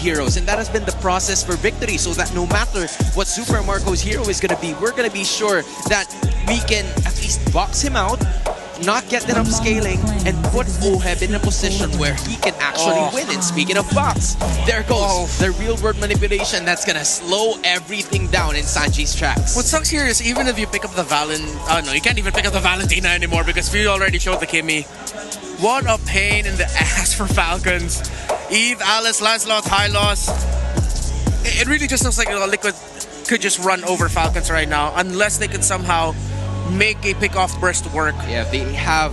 heroes, and that has been the process for victory, so that no matter what Super Marco's hero is going to be, we're going to be sure that we can at least box him out, not get enough scaling, and put Oheb in a position where he can actually win. And speaking of box, there goes the real-world manipulation that's gonna slow everything down in Sanji's tracks. What sucks here is even if you pick up the no, you can't even pick up the Valentina anymore because we already showed the Kimmy. What a pain in the ass for Falcons. Eve, Alice, Lancelot, Hylos. It really just looks like Liquid could just run over Falcons right now unless they could somehow make a pick-off burst work. Yeah, they have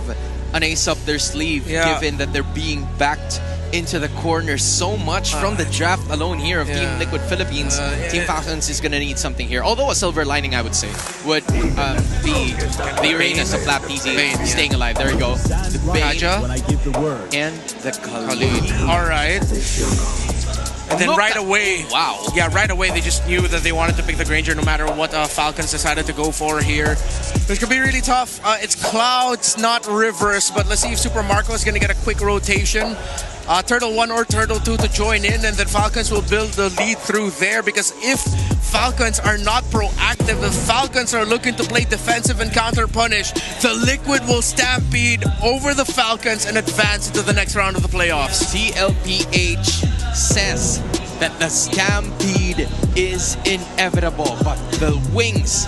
an ace up their sleeve, given that they're being backed into the corner so much from the draft alone here of Team Liquid Philippines. Team Falcons is going to need something here. Although a silver lining, I would say, would be the Uranus of FLNC staying alive. There you go. The Bane and the Khalid. All right. And then right away, right away they just knew that they wanted to pick the Granger no matter what Falcons decided to go for here. Which could be really tough. It's Clouds, not Rivers, but let's see if Super Marco is going to get a quick rotation. Turtle 1 or Turtle 2 to join in, and then Falcons will build the lead through there, because if Falcons are not proactive, if Falcons are looking to play defensive and counter-punish, the Liquid will stampede over the Falcons and advance into the next round of the playoffs. TLPH says that the stampede is inevitable, but the wings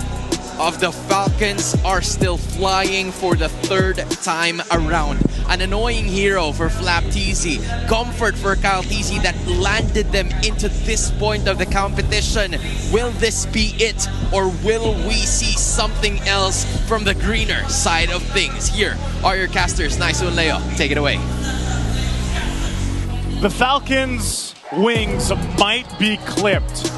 of the Falcons are still flying for the third time around. An annoying hero for FLNC, comfort for Kyle TC that landed them into this point of the competition. Will this be it, or will we see something else from the greener side of things? Here are your casters, Naisu and Leo. Take it away. The Falcons' wings might be clipped.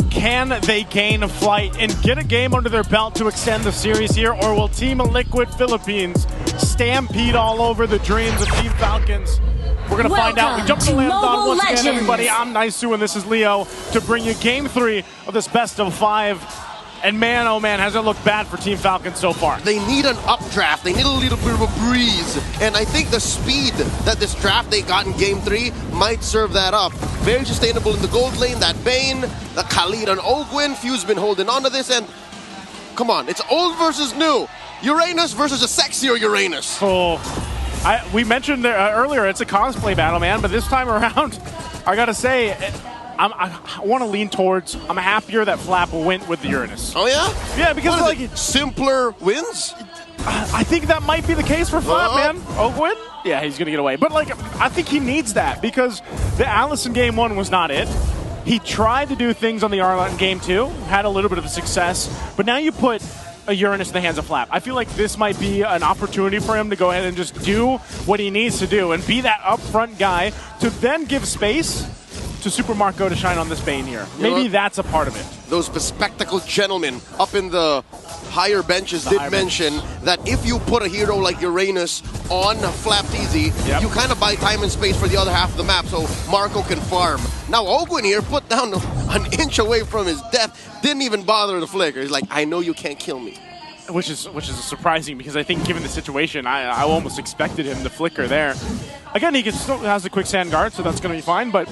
Can they gain a flight and get a game under their belt to extend the series here, or will Team Liquid Philippines stampede all over the dreams of Team Falcons? We're going to find out. We jump to Lambdon once again, everybody. I'm Naisu and this is Leo to bring you Game 3 of this best of 5. And man, oh man, has it looked bad for Team Falcons so far. They need an updraft. They need a little bit of a breeze. And I think the speed that this draft they got in Game 3 might serve that up. Very sustainable in the gold lane. That Bane, the Khalid and Ogwyn. Few's been holding on to this. And come on, it's old versus new. Uranus versus a sexier Uranus. Oh, we mentioned there, earlier, it's a cosplay battle, man. But this time around, I got to say, I want to lean towards, I'm happier that Flap went with the Uranus. Oh, yeah? Yeah, because like simpler wins? I think that might be the case for Flap, man. Ogwyn? Yeah, he's going to get away. But like, I think he needs that because the Alice in Game 1 was not it. He tried to do things on the Arlott in Game 2, had a little bit of a success, but now you put a Uranus in the hands of Flap. I feel like this might be an opportunity for him to go ahead and just do what he needs to do and be that upfront guy to then give space to Super Marco to shine on this Bane here. Maybe that's a part of it. Those bespectacled gentlemen up in the higher benches did mention that if you put a hero like Uranus on FLNC, you kind of buy time and space for the other half of the map so Marco can farm. Now Ogwyn here put down an inch away from his death, didn't even bother to flicker. He's like, I know you can't kill me. Which is surprising because I think given the situation, I almost expected him to flicker there. Again, he still has the quick sand guard, so that's going to be fine, but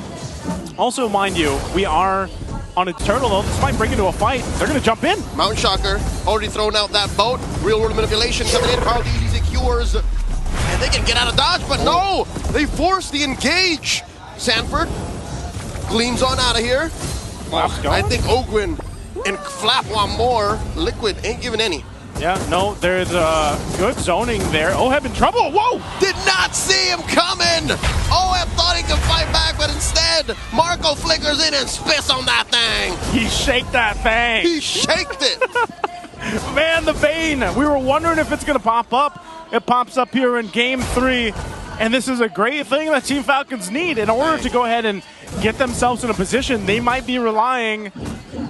also, mind you, we are on a turtle, though. This might bring into a fight. They're going to jump in. Mount Shocker already thrown out that boat. Real-world manipulation coming in. Carl easy secures. And they can get out of dodge, but no! They force the engage. Sanford gleams on out of here. I think Ogwyn and Flap want more. Liquid ain't giving any. Yeah, no, there's good zoning there. Oheb in trouble. Whoa! Did not see him coming. Oheb thought he could fight back, but instead, Marco flickers in and spits on that thing. He shaked that thing. He shaked it. Man, the Bane. We were wondering if it's going to pop up. It pops up here in Game 3. And this is a great thing that Team Falcons need in order to go ahead and get themselves in a position. They might be relying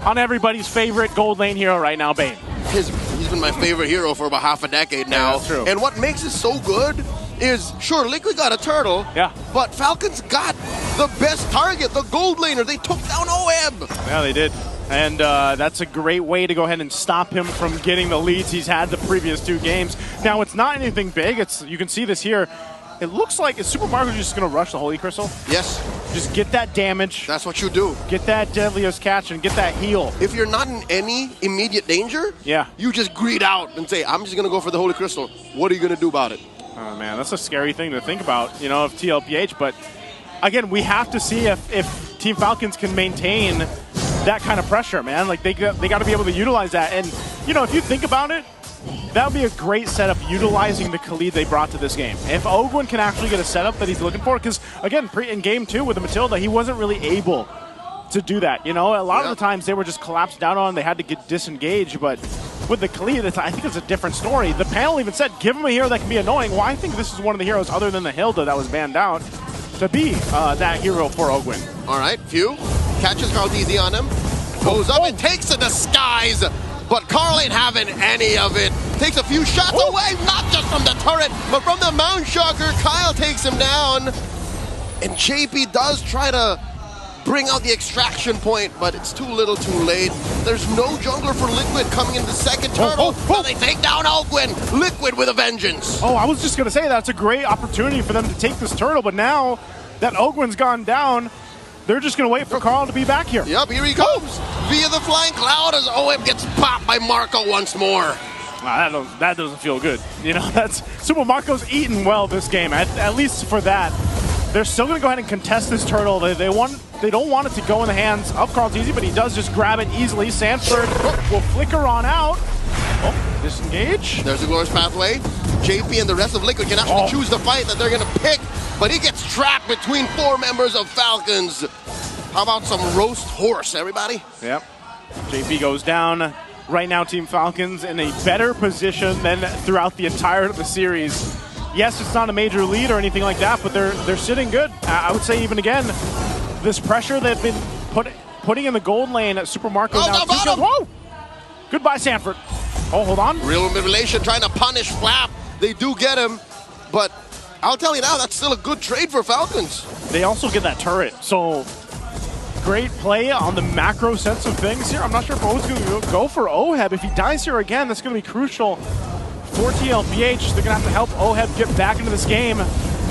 on everybody's favorite gold lane hero right now, Bane. He's been my favorite hero for about half a decade now. That's true. And what makes it so good is, sure, Liquid got a turtle, but Falcons got the best target, the gold laner. They took down Oheb. Yeah, they did. And that's a great way to go ahead and stop him from getting the leads he's had the previous 2 games. Now, it's not anything big. You can see this here. It looks like, is Super Mario just going to rush the Holy Crystal? Yes. Just get that damage. That's what you do. Get that Deadliest Catch and get that heal. If you're not in any immediate danger, yeah, you just greed out and say, I'm just going to go for the Holy Crystal. What are you going to do about it? Oh, man, that's a scary thing to think about, you know, of TLPH. But, again, we have to see if Team Falcons can maintain that kind of pressure, man. Like, they got to be able to utilize that. And, you know, if you think about it, that would be a great setup utilizing the Khalid they brought to this game. If Ogwin can actually get a setup that he's looking for, because, again, in Game 2 with the Matilda, he wasn't really able to do that. You know, a lot of the times they were just collapsed down on, they had to get disengaged, but with the Khalid, I think it's a different story. The panel even said, give him a hero that can be annoying. Well, I think this is one of the heroes other than the Hilda that was banned out to be that hero for Ogwin. All right, Few catches Carl easy on him, goes up and takes the disguise. But Carl ain't having any of it. Takes a few shots away, not just from the turret, but from the Mount Shocker. Kyle takes him down. And JP does try to bring out the extraction point, but it's too little too late. There's no jungler for Liquid coming in the second turtle. Now they take down Ogwin. Liquid with a vengeance. Oh, I was just going to say that's a great opportunity for them to take this turtle, but now that Ogwin's gone down, they're just going to wait for Carl to be back here. Yep, here he comes. Via the flying cloud as OM gets popped by Marco once more. That doesn't feel good. You know, that's Super Marco's eaten well this game, at least for that. They're still going to go ahead and contest this turtle. They don't want it to go in the hands of Carl Teasy, but he does just grab it easily. Sanford will flicker on out. Oh, disengage. There's the Glorious Pathway. JP and the rest of Liquid can actually choose the fight that they're going to pick, but he gets trapped between 4 members of Falcons. How about some roast horse, everybody? Yep. JP goes down. Right now, Team Falcons in a better position than throughout the entire of the series. Yes, it's not a major lead or anything like that, but they're sitting good. I would say even again, this pressure they've been putting in the gold lane at Super Marco now. Whoa! Goodbye, Sanford. Oh, hold on. Real manipulation trying to punish Flap. They do get him, but I'll tell you now, that's still a good trade for Falcons. They also get that turret, so great play on the macro sense of things here. I'm not sure if O's going to go for Oheb. If he dies here again, that's going to be crucial for TLPH. They're going to have to help Oheb get back into this game.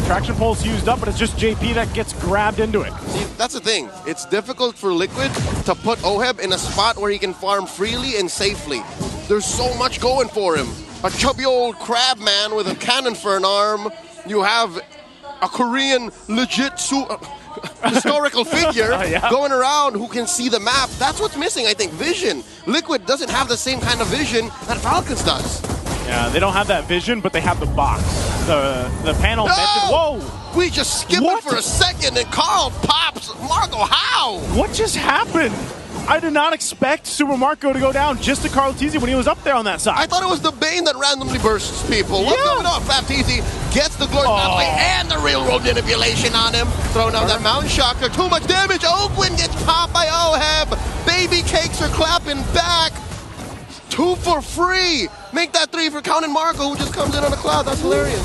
Traction pole's used up, but it's just JP that gets grabbed into it. See, that's the thing. It's difficult for Liquid to put Oheb in a spot where he can farm freely and safely. There's so much going for him. A chubby old crab man with a cannon for an arm. You have a Korean legit historical figure going around who can see the map. That's what's missing, I think, vision. Liquid doesn't have the same kind of vision that Falcons does. Yeah, they don't have that vision, but they have the box. The panel mentioned, whoa! We just skipped it for a second and Carl pops. Marco, how? What just happened? I did not expect Super Marco to go down just to Carl Teasy when he was up there on that side. I thought it was the Bane that randomly bursts people. What's going on? Flap Teasy gets the Glorious Pathway and the railroad manipulation on him. Throwing out that Mount Shocker. Too much damage. Ogwin gets popped by Oheb. Baby cakes are clapping back. 2 for free. Make that 3 for Count and Marco, who just comes in on a cloud. That's hilarious.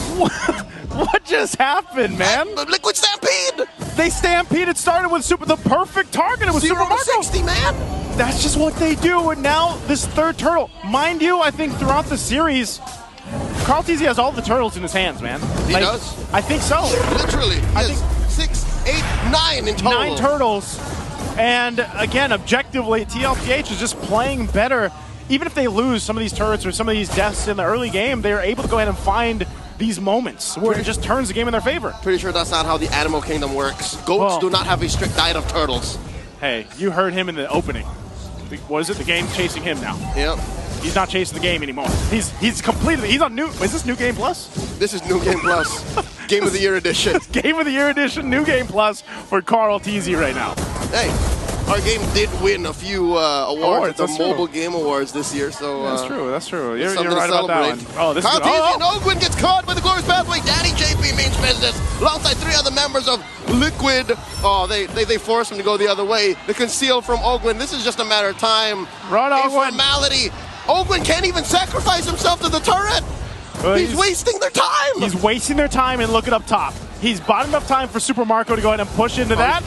What just happened, man? Liquid Stampede. They stampeded, started with the perfect target. It was Super Marco. 60, man. That's just what they do. And now this third turtle. Mind you, I think throughout the series, Carl Teasy has all the turtles in his hands, man. He does? I think so. Literally. I think 6, 8, 9 in total. 9 turtles. And again, objectively, TLPH is just playing better. Even if they lose some of these turrets or some of these deaths in the early game, they're able to go ahead and find these moments where it just turns the game in their favor. Pretty sure that's not how the animal kingdom works. Goats do not have a strict diet of turtles. Hey, you heard him in the opening. What is it? The game's chasing him now. Yep. He's not chasing the game anymore. He's completely. He's on new. Is this New Game Plus? This is New Game Plus. Game of the Year edition. Game of the Year edition, New Game Plus for Carl Teasy right now. Hey, our game did win a few awards at the Mobile Game Awards this year, so that's true. That's true. You're right about that one. Oh, this is good. And Ogwin gets caught by the Glorious Pathway. Daddy JP means business, alongside 3 other members of Liquid. Oh, they force him to go the other way. The conceal from Ogwin. This is just a matter of time. Run, Ogwin. Formality. Ogwin can't even sacrifice himself to the turret. He's wasting their time. He's wasting their time, and look it up top. He's bought enough time for Super Marco to go ahead and push into that.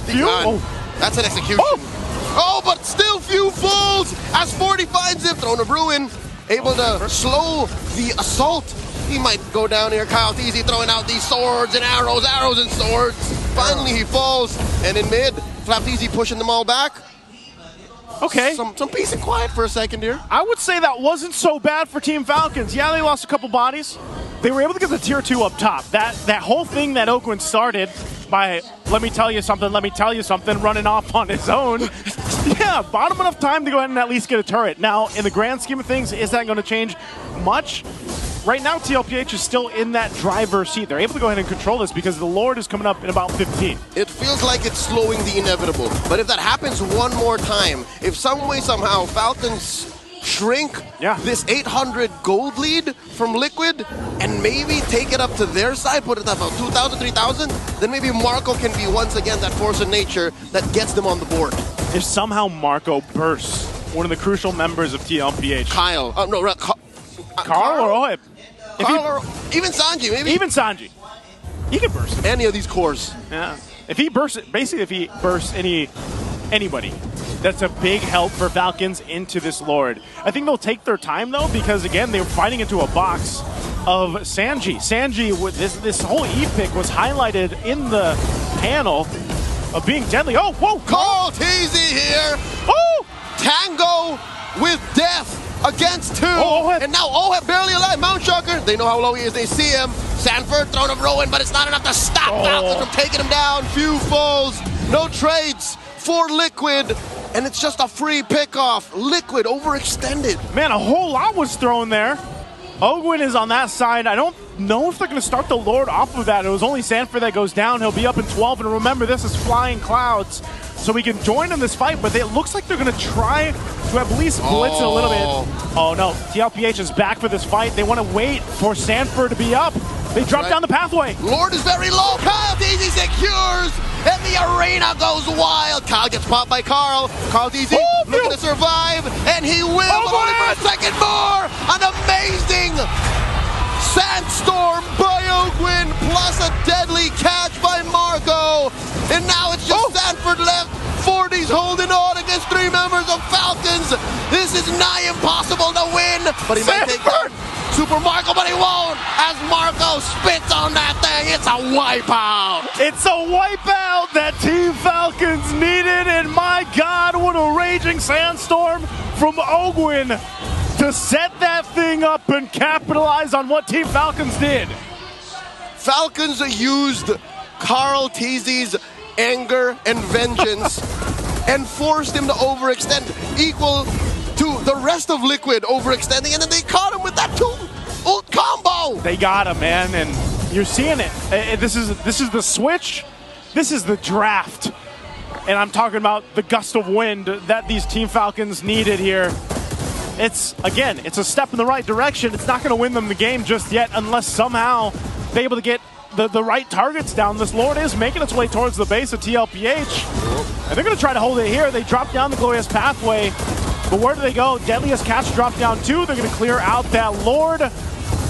That's an execution. Oh, but still Few falls as 40 finds him. Throne of Ruin, able to slow the assault He might go down here. Kyle TZ throwing out these swords and arrows, arrows and swords. Finally, he falls. And in mid, FlapTZ pushing them all back. Okay. Some peace and quiet for a second here. I would say that wasn't so bad for Team Falcons. Yeah, they lost a couple bodies. They were able to get the tier 2 up top. That whole thing that Oakland started by, let me tell you something, running off on his own. Yeah, bought him enough time to go ahead and at least get a turret. Now, in the grand scheme of things, is that going to change much? Right now, TLPH is still in that driver's seat. They're able to go ahead and control this because the Lord is coming up in about 15. It feels like it's slowing the inevitable. But if that happens one more time, if some way, somehow, Falcons shrink this 800 gold lead from Liquid and maybe take it up to their side, put it at about 2,000, 3,000, then maybe Marco can be once again that force of nature that gets them on the board. If somehow Marco bursts one of the crucial members of TLPH. Kyle. Carl or Oheb? Or even Sanji, maybe. Even Sanji. He can burst. Any of these cores. Yeah. If he bursts, basically if he bursts anybody, that's a big help for Falcons into this Lord. I think they'll take their time though, because again, they were fighting into a box of Sanji. Sanji, with this whole E-pick was highlighted in the panel of being deadly. Oh, whoa! Carl TZ here! Oh! Tango with death against 2. And now Oheb barely alive. Mount Shocker, they know how low he is. They see him. Sanford throwing of Rowan, but it's not enough to stop Falcons from taking him down. Few falls. No trades for Liquid. And it's just a free pickoff. Liquid overextended. Man, a whole lot was thrown there. Ogwin is on that side. I don't know if they're going to start the Lord off of that. It was only Sanford that goes down. He'll be up in 12. And remember, this is Flying Clouds. So we can join in this fight, but it looks like they're going to try to at least blitz it a little bit. Oh no, TLPH is back for this fight. They want to wait for Sanford to be up. They drop down the pathway. Lord is very low. Kyle DZ secures, and the arena goes wild. Kyle gets popped by Carl. Carl DZ looking to survive, and he will, but only for a second more. An amazing Sandstorm by Ogwin, plus a deadly catch by Marco. And now it's just Sanford left. 40's holding on against 3 members of Falcons. This is nigh impossible to win. But he might take down Super Marco, but he won't. As Marco spits on that thing, it's a wipeout. It's a wipeout that Team Falcons needed. And my God, what a raging Sandstorm from Ogwin to set that thing up and capitalize on what Team Falcons did. Falcons used Carl TZ's anger and vengeance and forced him to overextend, equal to the rest of Liquid overextending, and then they caught him with that 2-ult combo. They got him, man, and you're seeing it. This is the switch. This is the draft. And I'm talking about the gust of wind that these Team Falcons needed here. It's a step in the right direction. It's not going to win them the game just yet unless somehow they're able to get the right targets down. This Lord is making its way towards the base of TLPH. And they're going to try to hold it here. They drop down the Glorious Pathway. But where do they go? Deadliest Catch drop down 2. They're going to clear out that Lord.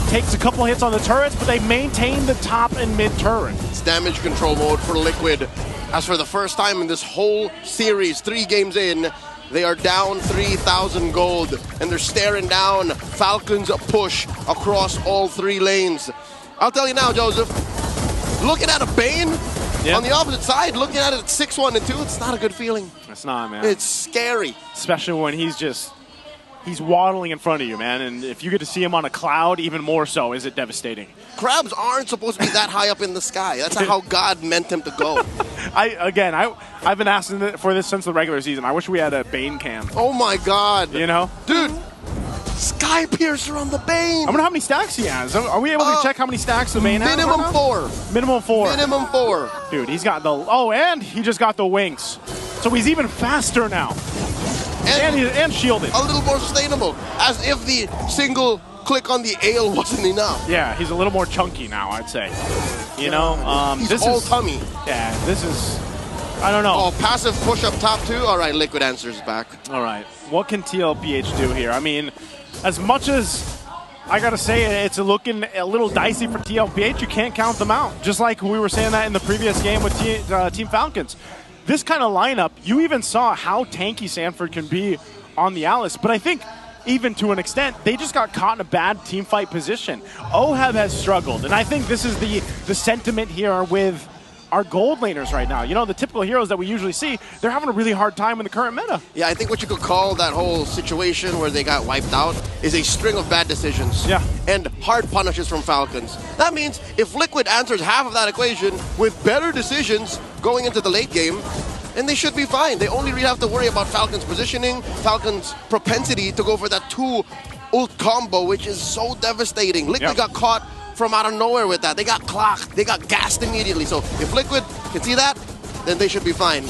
Takes a couple hits on the turrets, but they maintain the top and mid turret. It's damage control mode for Liquid. As for the first time in this whole series, 3 games in, they are down 3,000 gold, and they're staring down Falcons push across all 3 lanes. I'll tell you now, Joseph, looking at a Bane on the opposite side, looking at it at 6-1 and 2, it's not a good feeling. It's not, man. It's scary. Especially when he's waddling in front of you, man. And if you get to see him on a cloud, even more so is it devastating. Crabs aren't supposed to be that high up in the sky. That's how God meant him to go. I've been asking for this since the regular season. I wish we had a Bane cam. Oh my God. You know? Dude, Sky Piercer on the Bane. I wonder how many stacks he has. Are we able to check how many stacks the Bane has? Minimum 4. Minimum 4. Minimum 4. Dude, he's got and he just got the wings. So he's even faster now. And shielded. A little more sustainable. As if the single click on the ale wasn't enough. Yeah, he's a little more chunky now, I'd say. You know? He's all tummy. Yeah, this is... I don't know. Oh, passive push up top 2? All right, Liquid answers back. All right. What can TLPH do here? I mean, as much as I got to say it's looking a little dicey for TLPH, you can't count them out. Just like we were saying that in the previous game with Team Falcons. This kind of lineup, you even saw how tanky Sanford can be on the Alice. But I think even to an extent. They just got caught in a bad team fight position. OHEB has struggled, and I think this is the sentiment here with our gold laners right now. You know, the typical heroes that we usually see, they're having a really hard time in the current meta. Yeah, I think what you could call that whole situation where they got wiped out is a string of bad decisions. Yeah. And hard punishes from Falcons. That means if Liquid answers half of that equation with better decisions going into the late game, and they should be fine. They only really have to worry about Falcons' positioning, Falcons' propensity to go for that 2 ult combo, which is so devastating. Liquid got caught from out of nowhere with that. They got clocked. They got gassed immediately. So if Liquid can see that, then they should be fine.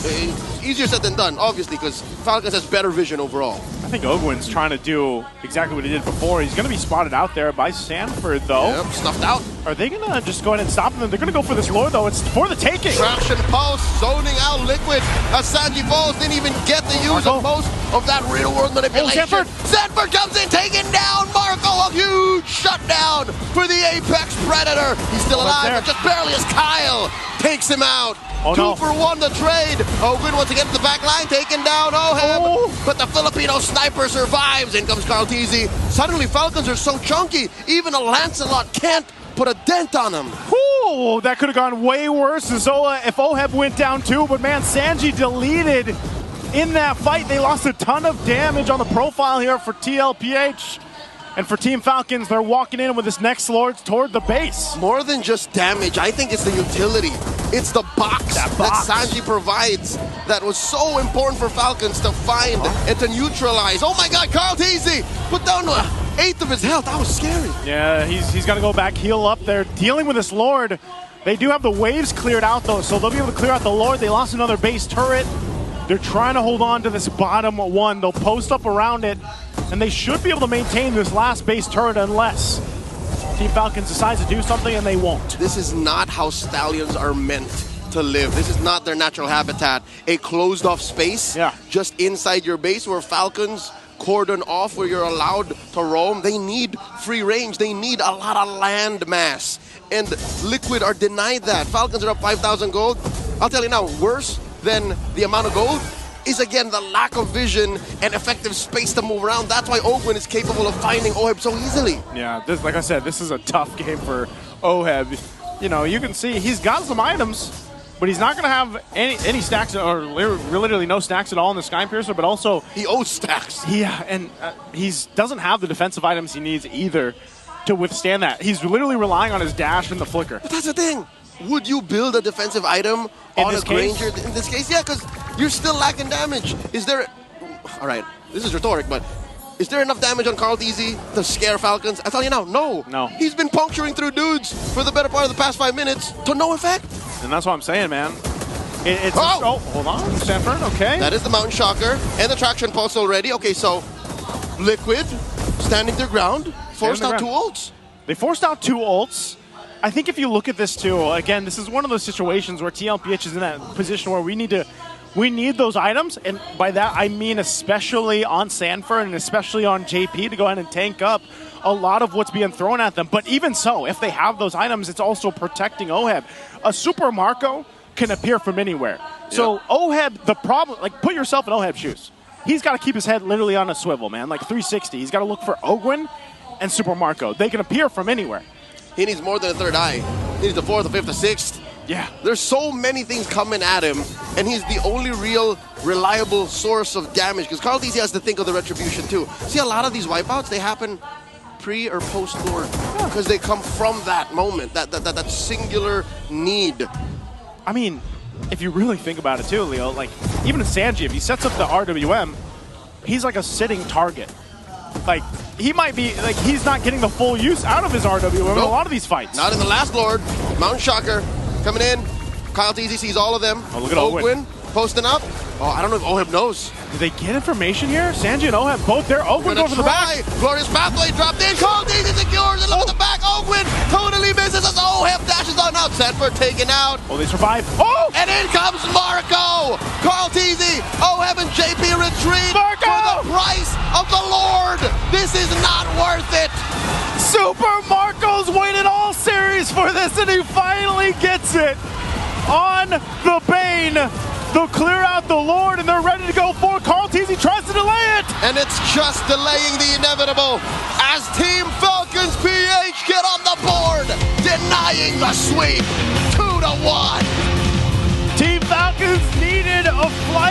Easier said than done, obviously, because Falcons has better vision overall. I think Ogwin's trying to do exactly what he did before. He's going to be spotted out there by Sanford, though. Yep, stuffed out. Are they going to just go ahead and stop them? They're going to go for this lore, though. It's for the taking. Traction pulse, zoning out Liquid. Sanji Falls didn't even get the use of most of that real-world manipulation. Sanford comes in, taking down Marco. A huge shutdown for the Apex Predator. He's still alive, but just barely as Kyle takes him out. Two for one the trade. Ogwin wants to get to the back line, taken down OHEB, but the Filipino sniper survives. In comes Carl Tizzy. Suddenly Falcons are so chunky, even a Lancelot can't put a dent on them. Ooh, that could have gone way worse if OHEB went down too, but man, Sanji deleted in that fight. They lost a ton of damage on the profile here for TLPH. And for Team Falcons, they're walking in with this next Lord toward the base. More than just damage, I think it's the utility. It's the box that Sanji provides that was so important for Falcons to find and to neutralize. Oh my God, Carl Tizzy put down 1/8 of his health. That was scary. Yeah, he's got to go back, heal up there, dealing with this Lord. They do have the waves cleared out, though, so they'll be able to clear out the Lord. They lost another base turret. They're trying to hold on to this bottom one. They'll post up around it, and they should be able to maintain this last base turret unless Team Falcons decides to do something, and they won't. This is not how Stallions are meant to live. This is not their natural habitat. A closed-off space just inside your base where Falcons cordon off, where you're allowed to roam. They need free range. They need a lot of land mass. And Liquid are denied that. Falcons are up 5,000 gold. I'll tell you now, worse than the amount of gold is, again, the lack of vision and effective space to move around. That's why Ogwin is capable of finding OHEB so easily. Yeah, like I said, this is a tough game for OHEB. You know, you can see he's got some items, but he's not going to have any stacks, or literally no stacks at all in the Sky Piercer, but also... He owes stacks. Yeah, and he doesn't have the defensive items he needs either to withstand that. He's literally relying on his dash and the flicker. But that's the thing. Would you build a defensive item on a Granger in this case? Yeah, because you're still lacking damage. Is there... All right, this is rhetoric, but is there enough damage on Carl Tizzy to scare Falcons? I tell you now, no. He's been puncturing through dudes for the better part of the past 5 minutes to no effect. And that's what I'm saying, man. Hold on, Sanford, okay. That is the Mountain Shocker and the Traction Pulse already. Okay, so Liquid standing their ground, forced out 2 ults. They forced out 2 ults. I think if you look at this too, again, this is one of those situations where TLPH is in that position where we need those items, and by that I mean especially on Sanford and especially on JP to go ahead and tank up a lot of what's being thrown at them. But even so, if they have those items, it's also protecting OHEB. A Super Marco can appear from anywhere. So OHEB, the problem, like, put yourself in OHEB's shoes. He's got to keep his head literally on a swivel, man, like 360. He's got to look for Ogwin and Super Marco. They can appear from anywhere. He needs more than a third eye. He needs a 4th, a 5th, a 6th. Yeah. There's so many things coming at him, and he's the only real reliable source of damage, because Carl Tizzy has to think of the retribution too. See, a lot of these wipeouts, they happen pre or post Lord, because they come from that moment, that singular need. I mean, if you really think about it too, Leo, like, even Sanji, if he sets up the RWM, he's like a sitting target. Like, he might be, like, he's not getting the full use out of his RWM in a lot of these fights. Not in the last Lord. Mountain Shocker coming in. Kyle Tizzy sees all of them. Oh, look at Ogwin posting up. Oh, I don't know if OHEB knows. Did they get information here? Sanji and OHEB both there. Ogwin going for the back. Glorious Pathway dropped in. Kyle Tizzy secures it. Look at the back. Ogwin totally misses as OHEB dashes on out. Sanford taken out. Oh, they survive. Oh! And in comes Marco. Carl Tizzy, OHEB and JP retreat Marco! for the price of the Lord. This is not worth it. Super Marco's waited all series for this, and he finally gets it. on the Bane. They'll clear out the Lord, and they're ready to go for Carl-Tzy. Tries to delay it. And it's just delaying the inevitable as Team Falcons PH get on the board, denying the sweep 2-1. Team Falcons needed a flight.